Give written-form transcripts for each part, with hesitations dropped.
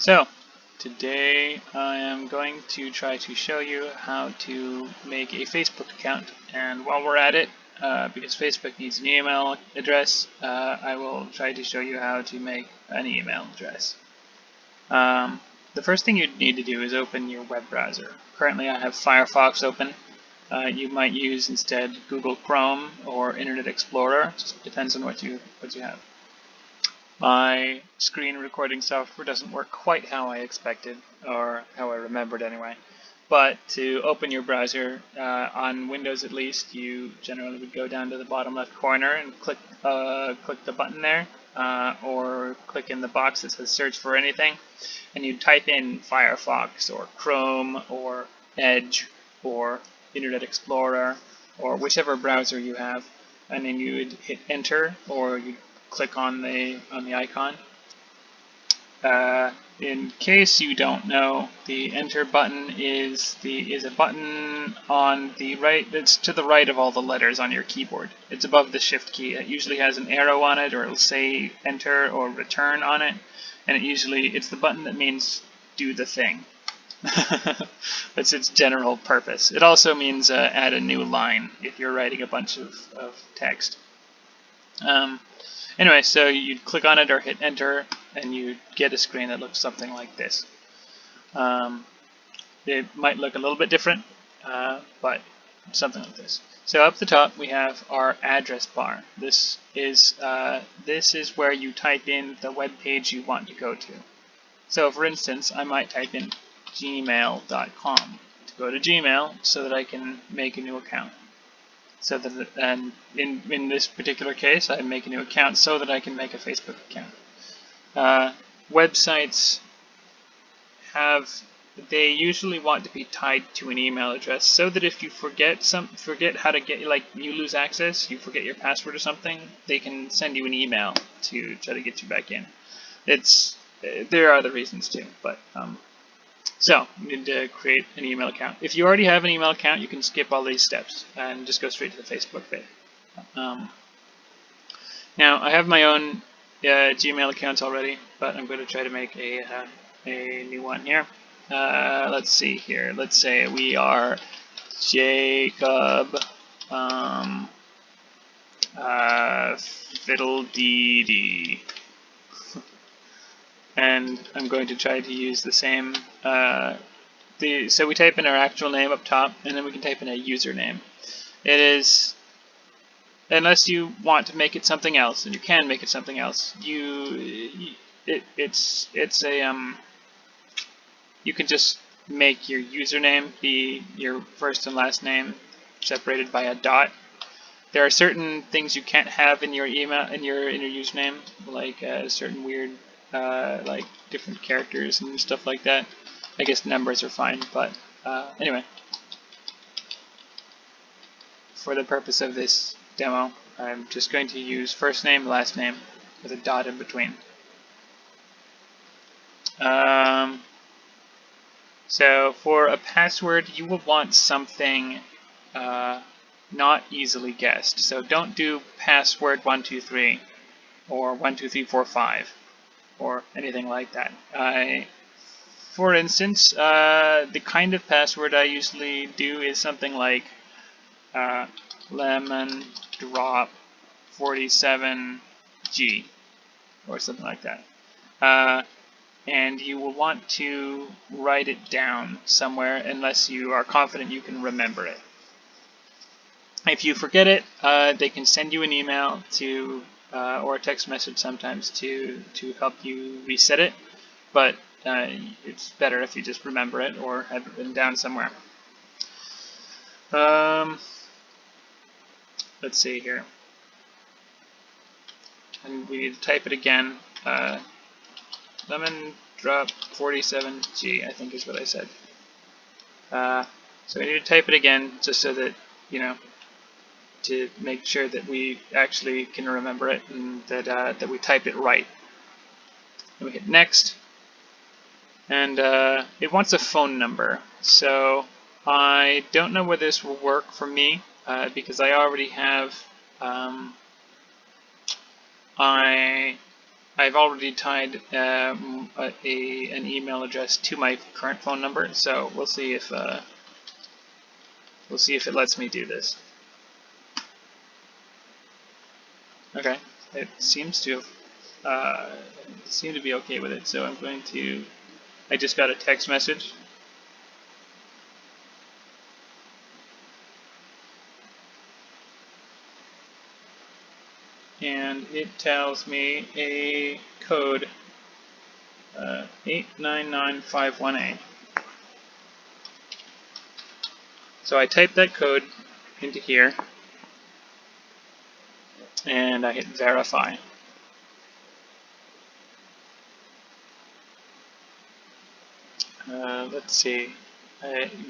So, today I am going to try to show you how to make a Facebook account, and while we're at it, because Facebook needs an email address, I will try to show you how to make an email address. The first thing you need to do is open your web browser. Currently I have Firefox open. You might use instead Google Chrome or Internet Explorer, just depends on what you have. My screen recording software doesn't work quite how I expected, or how I remembered anyway. But to open your browser, on Windows at least, you generally would go down to the bottom left corner and click the button there, or click in the box that says search for anything, and you type in Firefox or Chrome or Edge or Internet Explorer or whichever browser you have, and then you would hit enter, or you click on the icon. In case you don't know, the enter button is a button on the right, that's to the right of all the letters on your keyboard. It's above the shift key. It usually has an arrow on it, or it'll say enter or return on it, and it's the button that means do the thing. That's its general purpose. It also means add a new line if you're writing a bunch of text. Anyway, so you'd click on it or hit enter, and you'd get a screen that looks something like this. It might look a little bit different, but something like this. So up the top we have our address bar. This is where you type in the web page you want to go to. So for instance, I might type in gmail.com to go to Gmail so that I can make a new account. So that, and in this particular case, I make a new account so that I can make a Facebook account. Websites they usually want to be tied to an email address, so that if you forget how to get, like you lose access, you forget your password or something, they can send you an email to try to get you back in. There are other reasons too, but so you need to create an email account. If you already have an email account, you can skip all these steps and just go straight to the Facebook bit. Now I have my own Gmail account already, but I'm going to try to make a new one here. Let's see here. Let's say we are Jacob Fiddle-dee-dee. And I'm going to try to use the same, so we type in our actual name up top, and then we can type in a username. It is, unless you want to make it something else, and you can make it something else, you can just make your username be your first and last name separated by a dot. There are certain things you can't have in your email, in your username, like certain weird like different characters and stuff like that. I guess numbers are fine, but anyway, for the purpose of this demo, I'm just going to use first name, last name with a dot in between. So for a password, you will want something not easily guessed. So don't do password 123 or 12345. Or anything like that. For instance, the kind of password I usually do is something like lemon drop 47G or something like that. And you will want to write it down somewhere unless you are confident you can remember it. If you forget it, they can send you an email to or a text message sometimes to help you reset it, but it's better if you just remember it or have it written down somewhere. Let's see here. And we need to type it again. Lemon drop 47G, I think is what I said. So we need to type it again just so that, to make sure that we actually can remember it and that we type it right. And we hit next, and it wants a phone number. So I don't know whether this will work for me because I already have I've already tied an email address to my current phone number, so we'll see if it lets me do this. Okay, it seems to seem to be okay with it. So I'm going to. I just got a text message. And it tells me a code 899518. So I type that code into here and I hit verify. Let's see.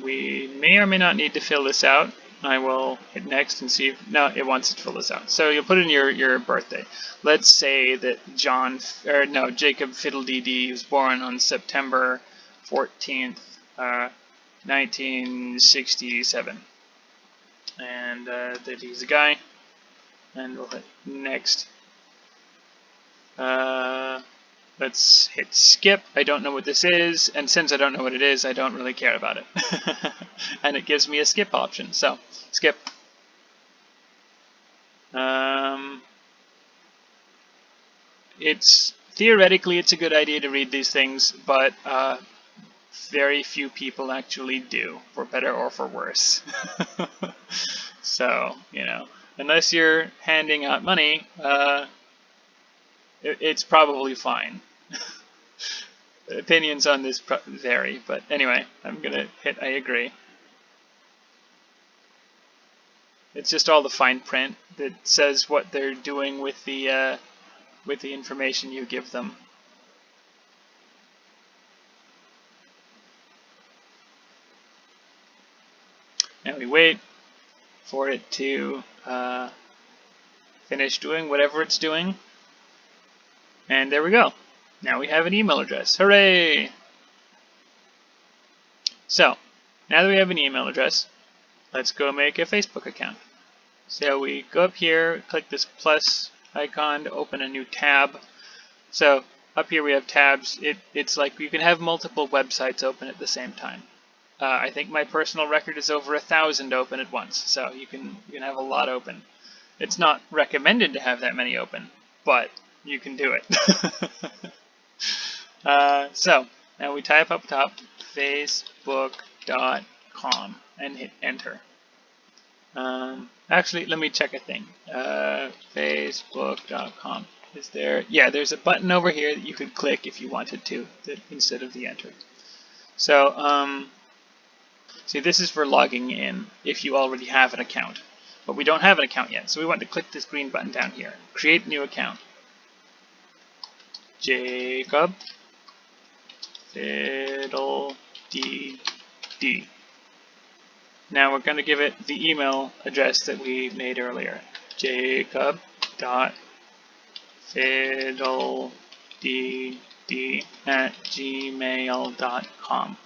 We may or may not need to fill this out. I will hit next and see if, no, it wants to fill this out. So you'll put in your birthday. Let's say that Jacob Fiddledee was born on September 14th, 1967. And that he's a guy. And we'll hit next. Let's hit skip. I don't know what this is, and since I don't know what it is, I don't really care about it. And it gives me a skip option, so skip. Theoretically it's a good idea to read these things, but very few people actually do, for better or for worse. So, unless you're handing out money, it's probably fine. Opinions on this vary, but anyway, I'm gonna hit I agree. It's just all the fine print that says what they're doing with the information you give them. And we wait for it to finish doing whatever it's doing. And there we go. Now we have an email address. Hooray! So, now that we have an email address, let's go make a Facebook account. So we go up here, click this plus icon to open a new tab. So up here we have tabs. It's like you can have multiple websites open at the same time. I think my personal record is over 1,000 open at once, so you can have a lot open. It's not recommended to have that many open, but you can do it. So now we type up top facebook.com and hit enter. Actually, let me check a thing. Facebook.com. Is there? Yeah, there's a button over here that you could click if you wanted to, instead of the enter. So, see, this is for logging in if you already have an account. But we don't have an account yet, so we want to click this green button down here. Create new account. Jacob Fiddledee. Now we're going to give it the email address that we made earlier. jacob.fiddledee@gmail.com.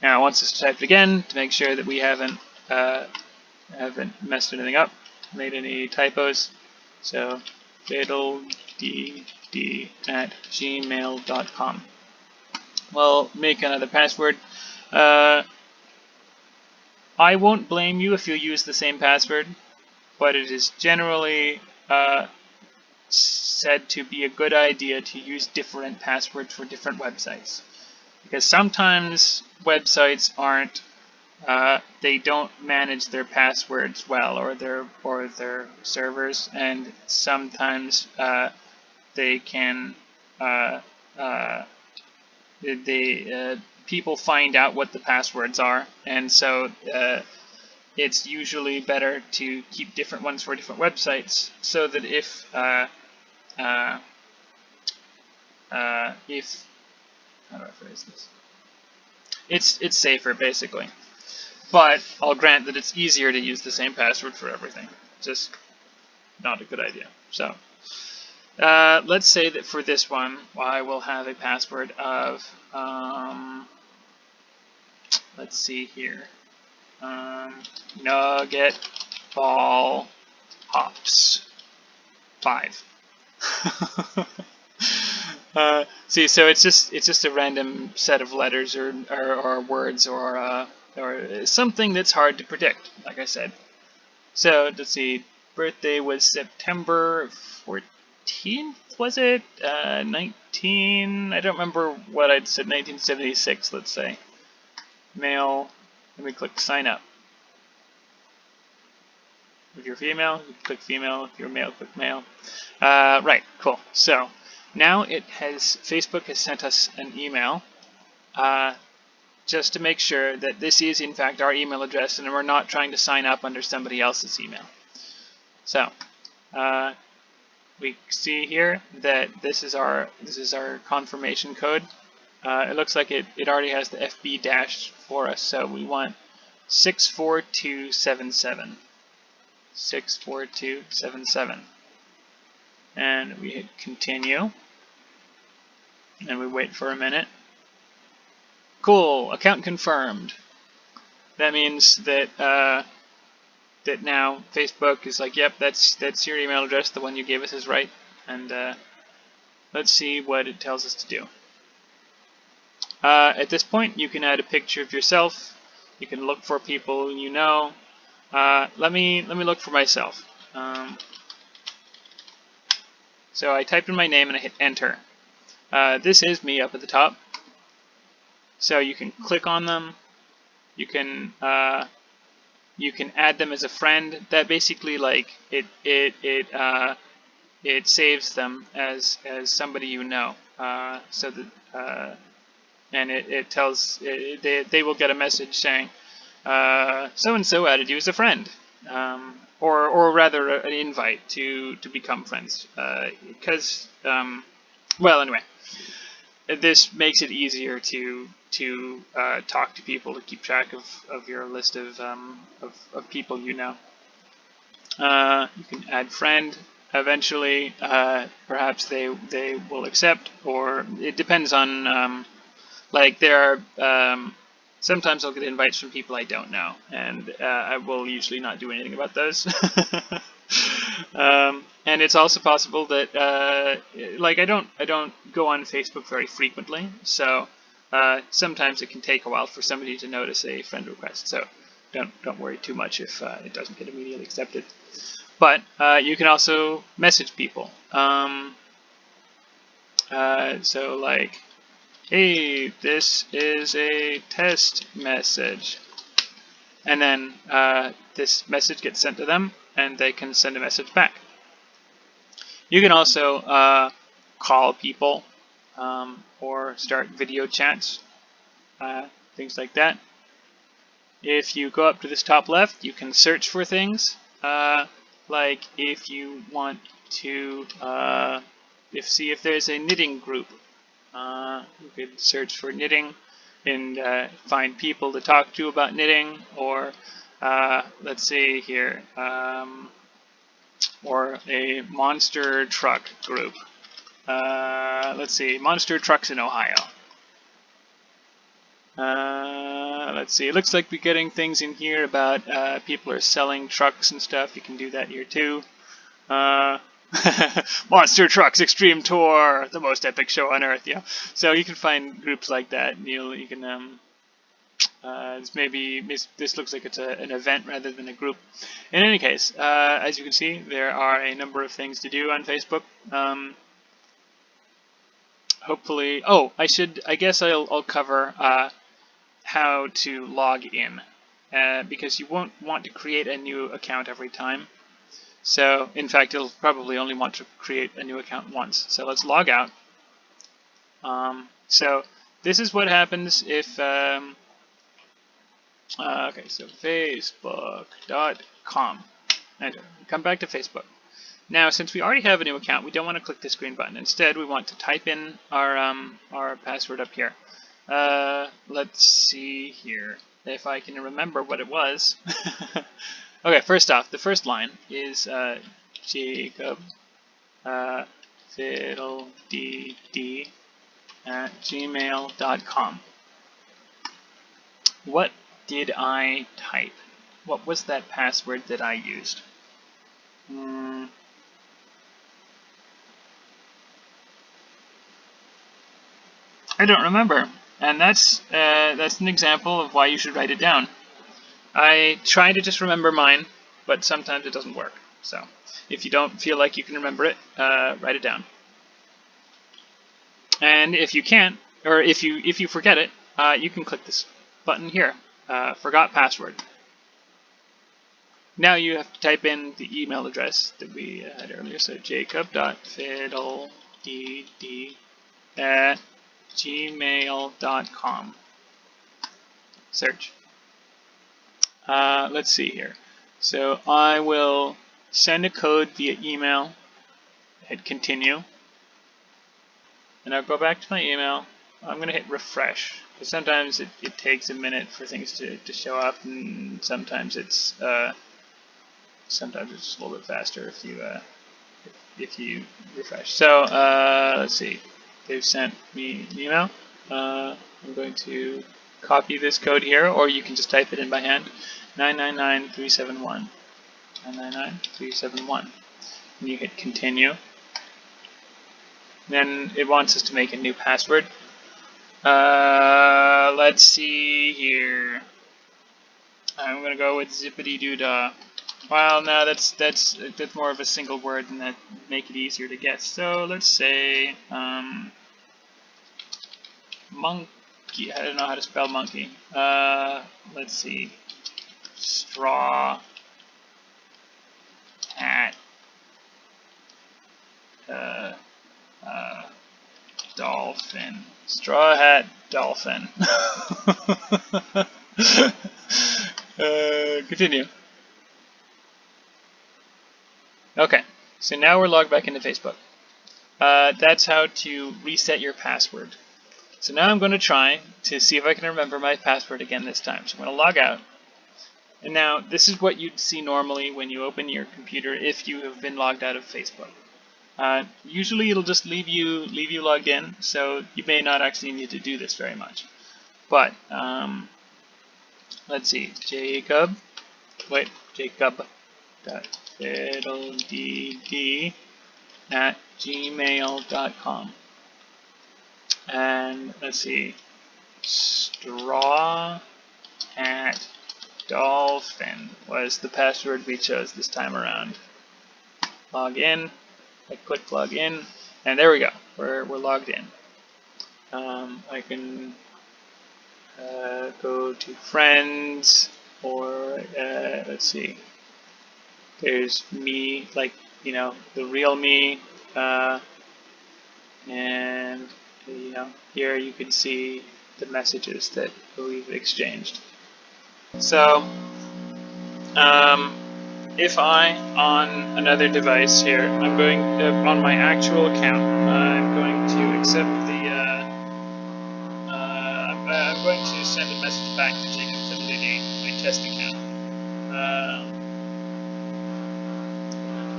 Now it wants us to type it again to make sure that we haven't messed anything up, made any typos. So fiddledee@gmail.com. We'll make another password. I won't blame you if you use the same password, but it is generally said to be a good idea to use different passwords for different websites. Because sometimes websites aren't, they don't manage their passwords well, or their servers, and sometimes they can, people find out what the passwords are, and so it's usually better to keep different ones for different websites, so that if how do I phrase this? It's safer, basically. But I'll grant that it's easier to use the same password for everything. Just not a good idea. So let's say that for this one, I will have a password of let's see here. Nugget ball hops 5. See, so it's just a random set of letters or words or something that's hard to predict, like I said. So let's see. Birthday was September 14th, was it? 19. I don't remember what I'd said. 1976, let's say. Male. Let me click sign up. If you're female, you click female. If you're male, click male. Right, cool. So now Facebook has sent us an email just to make sure that this is in fact our email address and we're not trying to sign up under somebody else's email. So we see here that this is our confirmation code. It looks like it already has the FB dash for us, so we want 64277. 64277. And we hit continue. And we wait for a minute. Cool, account confirmed. That means that that now Facebook is like, yep, that's your email address, the one you gave us is right. And let's see what it tells us to do. At this point, you can add a picture of yourself. You can look for people you know. Let me look for myself. So I typed in my name and I hit enter. This is me up at the top. So you can click on them. You can add them as a friend. That basically like it saves them as somebody you know. So that and it tells they will get a message saying so and so added you as a friend. Or rather an invite to become friends, because well, anyway, this makes it easier to talk to people, to keep track of your list of people you know. You can add friend. Eventually, perhaps they will accept, or it depends on like there are. Sometimes I'll get invites from people I don't know, and I will usually not do anything about those. And it's also possible that, like, I don't go on Facebook very frequently, so sometimes it can take a while for somebody to notice a friend request. So don't worry too much if it doesn't get immediately accepted. But you can also message people. So like, hey, this is a test message. And then this message gets sent to them, and they can send a message back. You can also call people or start video chats, things like that. If you go up to this top left, you can search for things. Like if you want to see if there's a knitting group. You could search for knitting and find people to talk to about knitting, or let's see here, or a monster truck group. Let's see, monster trucks in Ohio. Let's see, it looks like we're getting things in here about people are selling trucks and stuff. You can do that here too. Monster Trucks Extreme Tour, the most epic show on earth. Yeah, so you can find groups like that. You can this looks like it's an event rather than a group. In any case, as you can see, there are a number of things to do on Facebook. Hopefully, I guess I'll cover how to log in, because you won't want to create a new account every time. So, in fact, you'll probably only want to create a new account once. So let's log out. So this is what happens if, okay, so facebook.com. Enter. Come back to Facebook. Now, since we already have a new account, we don't want to click this green button. Instead, we want to type in our password up here. Let's see here if I can remember what it was. Okay, first off, the first line is Jacob fiddledd@gmail.com. What did I type? What was that password that I used? I don't remember. And that's an example of why you should write it down. I try to just remember mine, but sometimes it doesn't work. So if you don't feel like you can remember it, write it down. And if you can't, or if you forget it, you can click this button here, forgot password. Now you have to type in the email address that we had earlier. So jacob.fiddledd@gmail.com. Search. Let's see here. So I will send a code via email, hit continue, and I'll go back to my email. I'm going to hit refresh, because sometimes it takes a minute for things to show up, and sometimes it's just a little bit faster if you refresh. So let's see, they've sent me an email. I'm going to copy this code here, or you can just type it in by hand. 999371. 999371. And you hit continue. Then it wants us to make a new password. Let's see here. I'm gonna go with zippity doo dah. Well, no, that's more of a single word, and that make it easier to guess. So let's say monkey. I don't know how to spell monkey. Let's see. Straw hat. Dolphin. Straw hat dolphin. Continue. Okay, so now we're logged back into Facebook. That's how to reset your password. So now I'm going to try to see if I can remember my password again this time. So I'm going to log out. And now this is what you'd see normally when you open your computer if you have been logged out of Facebook. Usually it'll just leave you logged in, so you may not actually need to do this very much. But let's see, jacob.fiddledd@gmail.com. And let's see, straw hat dolphin was the password we chose this time around. Log in. I click log in, and there we go. We're logged in. I can go to friends, or let's see. There's me, like, you know, the real me, and you know, here you can see the messages that we've exchanged. So if I, on another device here, I'm going on my actual account, I'm going to accept the I'm going to send a message back to Jacob Fiddledy, my test account.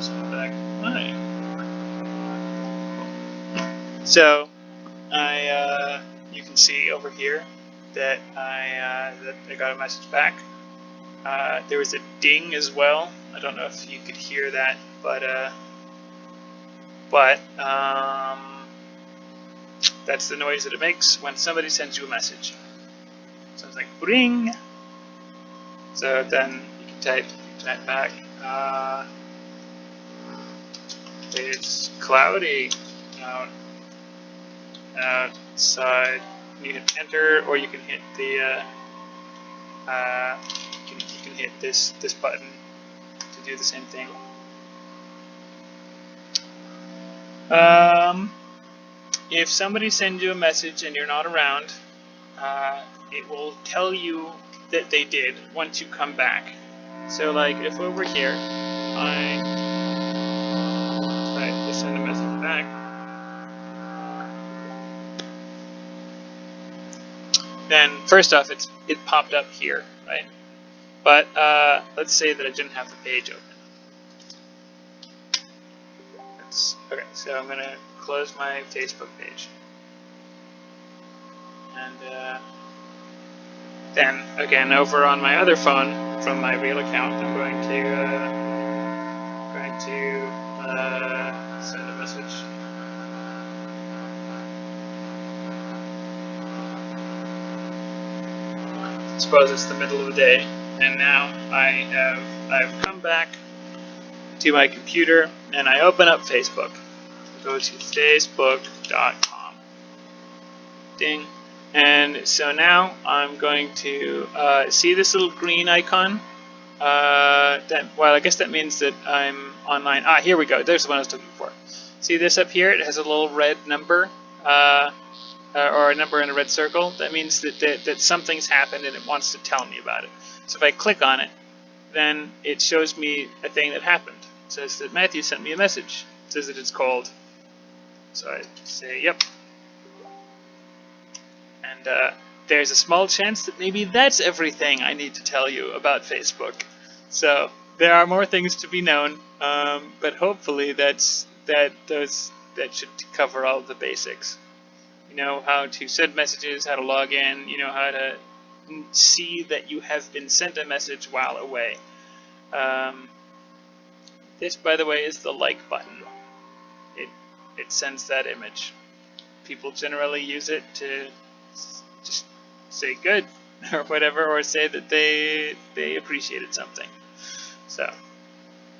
Send back. Hi. So you can see over here that I got a message back. There was a ding as well. I don't know if you could hear that, but that's the noise that it makes when somebody sends you a message. Sounds like ring. So then you can type back. It's cloudy outside. You hit enter, or you can hit the you can hit this button to do the same thing. If somebody sends you a message and you're not around, it will tell you that they did once you come back. So like if over here I try to send a message back, then first off it popped up here, right? But let's say that I didn't have the page open. Okay, so I'm gonna close my Facebook page, and then again over on my other phone from my real account, I'm going to send a message. suppose it's the middle of the day, and now I've come back to my computer and I open up Facebook. Go to facebook.com. Ding. And so now I'm going to see this little green icon. Well, I guess that means that I'm online. Ah, here we go. There's the one I was looking for. See this up here? It has a little red number, or a number in a red circle. That means that something's happened and it wants to tell me about it. So if I click on it, then it shows me a thing that happened. It says that Matthew sent me a message. It says that it's called. So I say, yep. And there's a small chance that maybe that's everything I need to tell you about Facebook. So there are more things to be known, but hopefully that should cover all the basics. You know how to send messages, how to log in, you know how to see that you have been sent a message while away. This, by the way, is the like button. It sends that image. People generally use it to just say good or whatever, or say that they appreciated something. So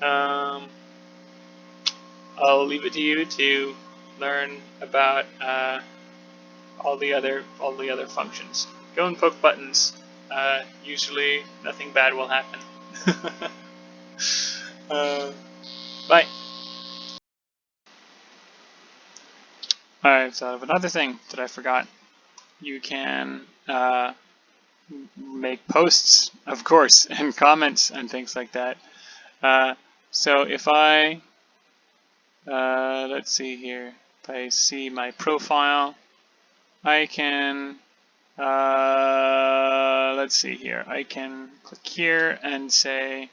I'll leave it to you to learn about all the other functions. Go and poke buttons. Usually nothing bad will happen. Bye. I've thought of another thing that I forgot. You can make posts, of course, and comments and things like that. So if I, let's see here, if I see my profile, I can, let's see here, I can click here and say,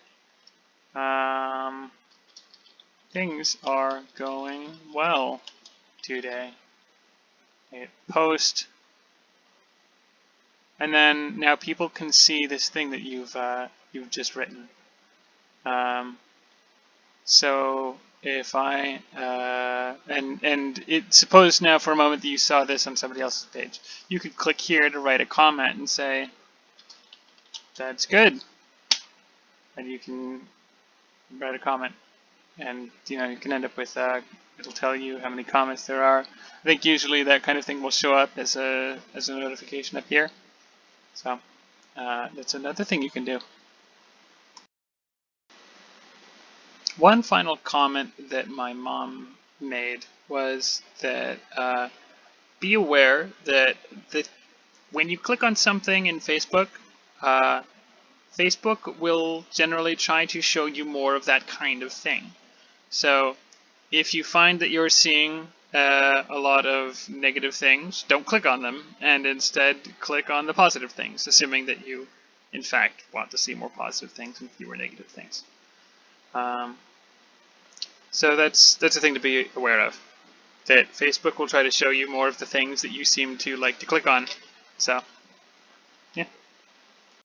things are going well today. Hit post. And then now people can see this thing that you've just written. So if I and suppose now for a moment that you saw this on somebody else's page, you could click here to write a comment and say, "That's good," and you can write a comment, and you know you can end up with it'll tell you how many comments there are. I think usually that kind of thing will show up as a notification up here. So that's another thing you can do. One final comment that my mom made was that be aware that when you click on something in Facebook, Facebook will generally try to show you more of that kind of thing. So if you find that you're seeing a lot of negative things, don't click on them, and instead click on the positive things, assuming that you, in fact, want to see more positive things and fewer negative things. So that's a thing to be aware of, that Facebook will try to show you more of the things that you seem to like to click on. So